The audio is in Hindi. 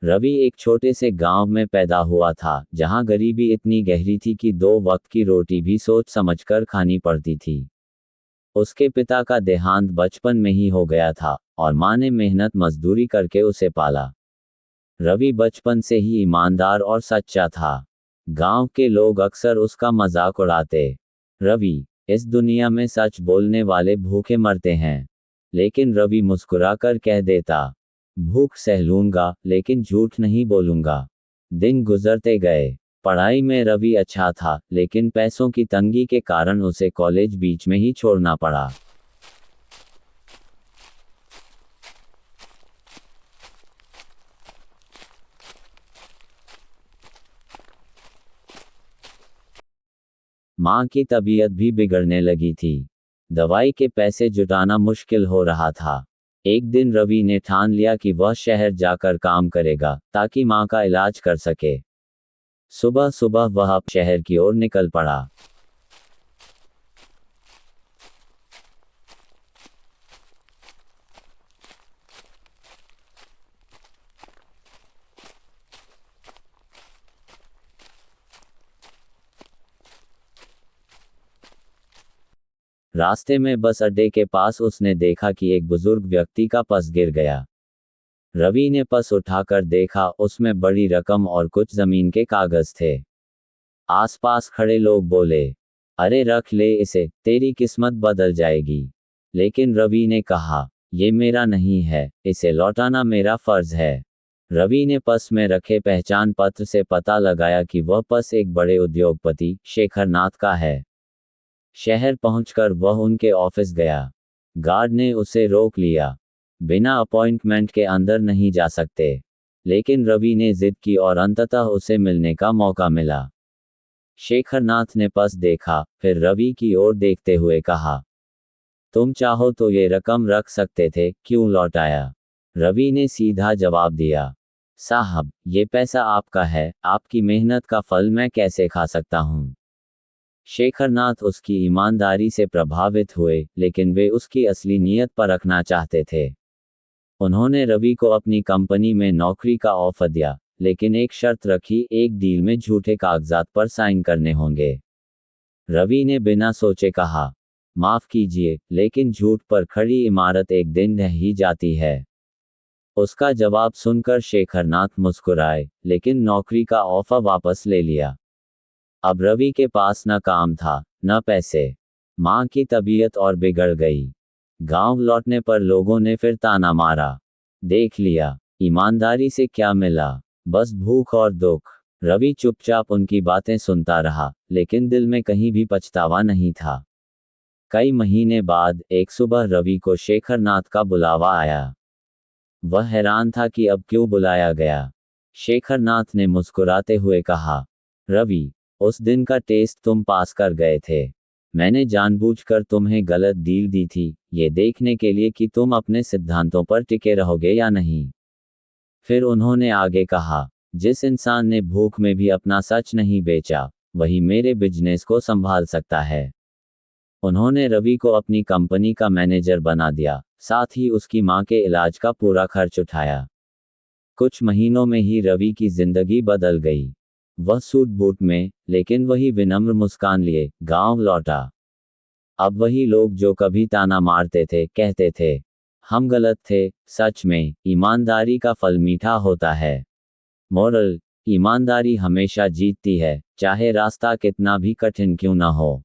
रवि एक छोटे से गांव में पैदा हुआ था, जहां गरीबी इतनी गहरी थी कि 2 वक्त की रोटी भी सोच समझकर खानी पड़ती थी। उसके पिता का देहांत बचपन में ही हो गया था और मां ने मेहनत मजदूरी करके उसे पाला। रवि बचपन से ही ईमानदार और सच्चा था। गांव के लोग अक्सर उसका मजाक उड़ाते। रवि, इस दुनिया में सच बोलने वाले भूखे मरते हैं। लेकिन रवि मुस्कुराकर कह देता, भूख सह लूंगा लेकिन झूठ नहीं बोलूंगा। दिन गुजरते गए। पढ़ाई में रवि अच्छा था, लेकिन पैसों की तंगी के कारण उसे कॉलेज बीच में ही छोड़ना पड़ा। मां की तबीयत भी बिगड़ने लगी थी। दवाई के पैसे जुटाना मुश्किल हो रहा था। एक दिन रवि ने ठान लिया कि वह शहर जाकर काम करेगा ताकि मां का इलाज कर सके। सुबह सुबह वह शहर की ओर निकल पड़ा। रास्ते में बस अड्डे के पास उसने देखा कि एक बुजुर्ग व्यक्ति का पर्स गिर गया। रवि ने पर्स उठाकर देखा, उसमें बड़ी रकम और कुछ जमीन के कागज थे। आसपास खड़े लोग बोले, अरे रख ले इसे, तेरी किस्मत बदल जाएगी। लेकिन रवि ने कहा, ये मेरा नहीं है, इसे लौटाना मेरा फर्ज है। रवि ने पर्स में रखे पहचान पत्र से पता लगाया कि वह पर्स एक बड़े उद्योगपति शेखर नाथ का है। शहर पहुंचकर वह उनके ऑफिस गया। गार्ड ने उसे रोक लिया। बिना अपॉइंटमेंट के अंदर नहीं जा सकते। लेकिन रवि ने जिद की और अंततः उसे मिलने का मौका मिला। शेखर नाथ ने पर्स देखा, फिर रवि की ओर देखते हुए कहा, तुम चाहो तो ये रकम रख सकते थे, क्यों लौटाया? रवि ने सीधा जवाब दिया, साहब, ये पैसा आपका है, आपकी मेहनत का फल मैं कैसे खा सकता हूँ? शेखरनाथ उसकी ईमानदारी से प्रभावित हुए, लेकिन वे उसकी असली नीयत परखना चाहते थे। उन्होंने रवि को अपनी कंपनी में नौकरी का ऑफर दिया, लेकिन एक शर्त रखी, एक डील में झूठे कागजात पर साइन करने होंगे। रवि ने बिना सोचे कहा, माफ कीजिए, लेकिन झूठ पर खड़ी इमारत एक दिन ढह ही जाती है। उसका जवाब सुनकर शेखरनाथ मुस्कुराए, लेकिन नौकरी का ऑफर वापस ले लिया। अब रवि के पास न काम था, न पैसे। मां की तबीयत और बिगड़ गई। गांव लौटने पर लोगों ने फिर ताना मारा। देख लिया, ईमानदारी से क्या मिला, बस भूख और दुख। रवि चुपचाप उनकी बातें सुनता रहा, लेकिन दिल में कहीं भी पछतावा नहीं था। कई महीने बाद एक सुबह रवि को शेखरनाथ का बुलावा आया। वह हैरान था कि अब क्यों बुलाया गया। शेखरनाथ ने मुस्कुराते हुए कहा, रवि, उस दिन का टेस्ट तुम पास कर गए थे। मैंने जानबूझकर तुम्हें गलत डील दी थी, ये देखने के लिए कि तुम अपने सिद्धांतों पर टिके रहोगे या नहीं। फिर उन्होंने आगे कहा, जिस इंसान ने भूख में भी अपना सच नहीं बेचा, वही मेरे बिजनेस को संभाल सकता है। उन्होंने रवि को अपनी कंपनी का मैनेजर बना दिया, साथ ही उसकी मां के इलाज का पूरा खर्च उठाया। कुछ महीनों में ही रवि की जिंदगी बदल गई। वह सूट बूट में, लेकिन वही विनम्र मुस्कान लिए, गांव लौटा। अब वही लोग जो कभी ताना मारते थे, कहते थे, हम गलत थे। सच में, ईमानदारी का फल मीठा होता है। मोरल, ईमानदारी हमेशा जीतती है, चाहे रास्ता कितना भी कठिन क्यों न हो।